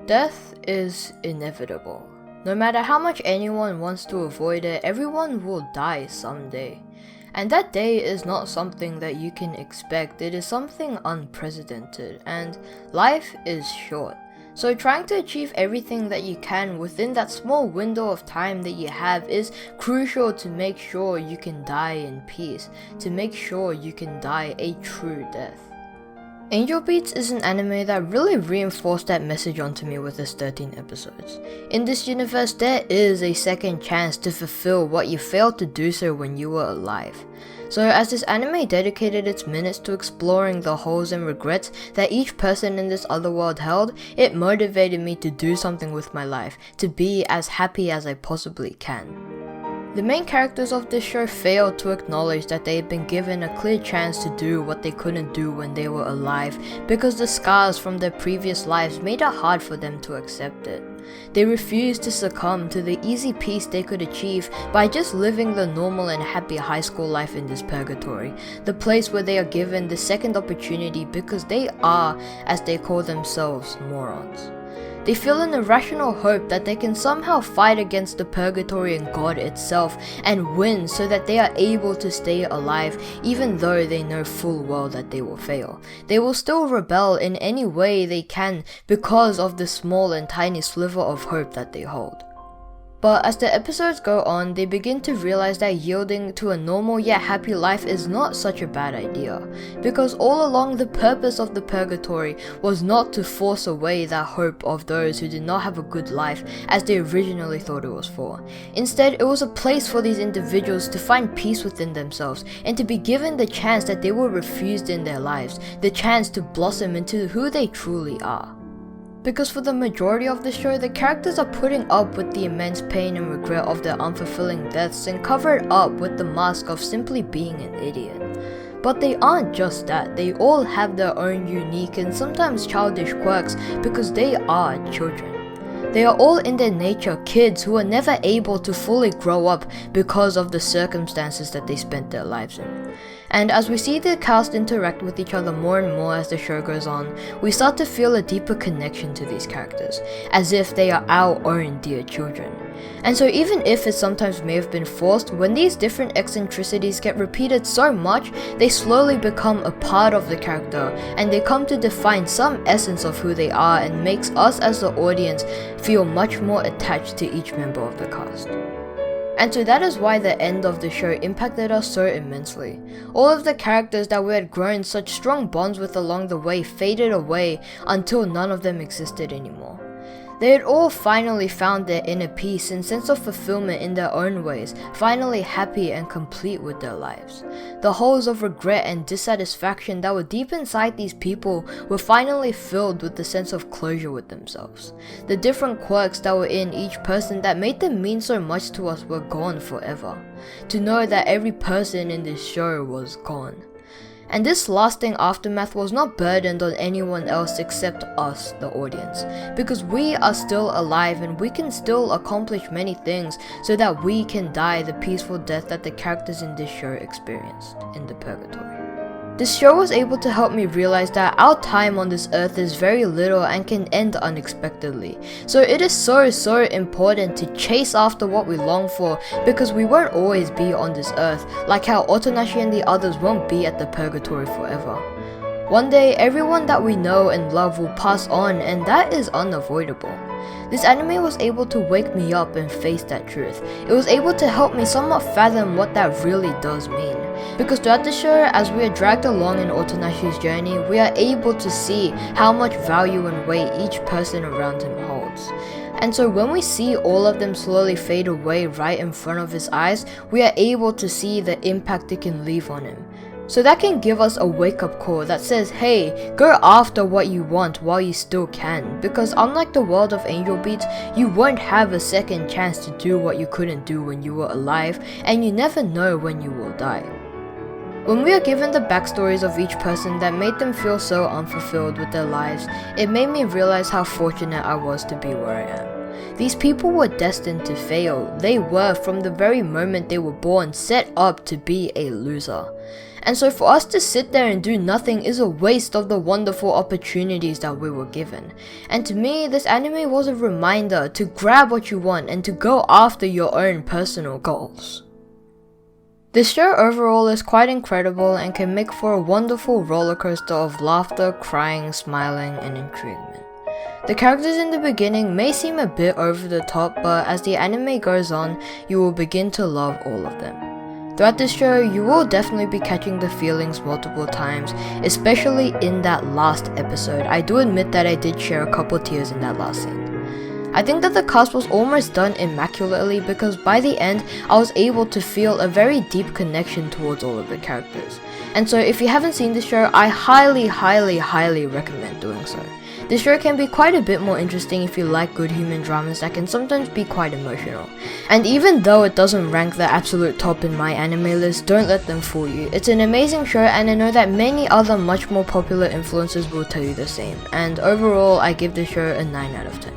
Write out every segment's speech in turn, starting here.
Death is inevitable. No matter how much anyone wants to avoid it, everyone will die someday. And that day is not something that you can expect, it is something unprecedented, and life is short. So trying to achieve everything that you can within that small window of time that you have is crucial to make sure you can die in peace, to make sure you can die a true death. Angel Beats is an anime that really reinforced that message onto me with its 13 episodes. In this universe, there is a second chance to fulfill what you failed to do so when you were alive. So as this anime dedicated its minutes to exploring the holes and regrets that each person in this other world held, it motivated me to do something with my life, to be as happy as I possibly can. The main characters of this show failed to acknowledge that they had been given a clear chance to do what they couldn't do when they were alive because the scars from their previous lives made it hard for them to accept it. They refused to succumb to the easy peace they could achieve by just living the normal and happy high school life in this purgatory, the place where they are given the second opportunity because they are, as they call themselves, morons. They feel an irrational hope that they can somehow fight against the purgatory and God itself and win so that they are able to stay alive even though they know full well that they will fail. They will still rebel in any way they can because of the small and tiny sliver of hope that they hold. But as the episodes go on, they begin to realize that yielding to a normal yet happy life is not such a bad idea, because all along the purpose of the purgatory was not to force away that hope of those who did not have a good life as they originally thought it was for. Instead, it was a place for these individuals to find peace within themselves and to be given the chance that they were refused in their lives, the chance to blossom into who they truly are. Because for the majority of the show, the characters are putting up with the immense pain and regret of their unfulfilling deaths and cover it up with the mask of simply being an idiot. But they aren't just that, they all have their own unique and sometimes childish quirks because they are children. They are all in their nature kids who are never able to fully grow up because of the circumstances that they spent their lives in. And as we see the cast interact with each other more and more as the show goes on, we start to feel a deeper connection to these characters, as if they are our own dear children. And so even if it sometimes may have been forced, when these different eccentricities get repeated so much, they slowly become a part of the character, and they come to define some essence of who they are and makes us as the audience feel much more attached to each member of the cast. And so that is why the end of the show impacted us so immensely. All of the characters that we had grown such strong bonds with along the way faded away until none of them existed anymore. They had all finally found their inner peace and sense of fulfillment in their own ways, finally happy and complete with their lives. The holes of regret and dissatisfaction that were deep inside these people were finally filled with the sense of closure with themselves. The different quirks that were in each person that made them mean so much to us were gone forever. To know that every person in this show was gone. And this lasting aftermath was not burdened on anyone else except us, the audience, because we are still alive and we can still accomplish many things so that we can die the peaceful death that the characters in this show experienced in the purgatory. This show was able to help me realize that our time on this earth is very little and can end unexpectedly. So it is so important to chase after what we long for because we won't always be on this earth, like how Otonashi and the others won't be at the purgatory forever. One day, everyone that we know and love will pass on, and that is unavoidable. This anime was able to wake me up and face that truth. It was able to help me somewhat fathom what that really does mean. Because throughout the show, as we are dragged along in Otonashi's journey, we are able to see how much value and weight each person around him holds. And so when we see all of them slowly fade away right in front of his eyes, we are able to see the impact it can leave on him. So that can give us a wake-up call that says, hey, go after what you want while you still can, because unlike the world of Angel Beats, you won't have a second chance to do what you couldn't do when you were alive, and you never know when you will die. When we are given the backstories of each person that made them feel so unfulfilled with their lives, it made me realize how fortunate I was to be where I am. These people were destined to fail. They were, from the very moment they were born, set up to be a loser. And so for us to sit there and do nothing is a waste of the wonderful opportunities that we were given. And to me, this anime was a reminder to grab what you want and to go after your own personal goals. This show overall is quite incredible and can make for a wonderful roller coaster of laughter, crying, smiling, and intriguement. The characters in the beginning may seem a bit over the top, but as the anime goes on, you will begin to love all of them. Throughout this show, you will definitely be catching the feelings multiple times, especially in that last episode. I do admit that I did share a couple tears in that last scene. I think that the cast was almost done immaculately because by the end, I was able to feel a very deep connection towards all of the characters. And so if you haven't seen this show, I highly recommend doing so. This show can be quite a bit more interesting if you like good human dramas that can sometimes be quite emotional. And even though it doesn't rank the absolute top in my anime list, don't let them fool you. It's an amazing show and I know that many other much more popular influencers will tell you the same. And overall, I give this show a 9 out of 10.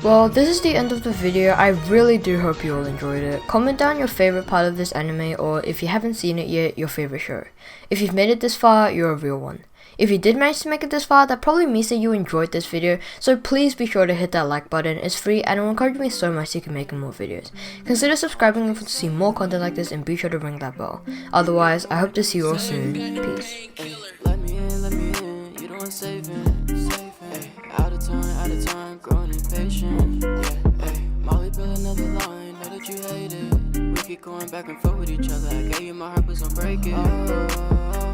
Well, this is the end of the video. I really do hope you all enjoyed it. Comment down your favorite part of this anime, or if you haven't seen it yet, your favorite show. If you've made it this far, you're a real one. If you did manage to make it this far, that probably means that you enjoyed this video, so please be sure to hit that like button. It's free and it will encourage me so much to keep making more videos. Consider subscribing if you want to see more content like this and be sure to ring that bell. Otherwise, I hope to see you all soon. Peace. Out of time, growing impatient. Molly build another line, know that you hate it. We keep going back and forth with each other. I gave you my heart, please don't break it.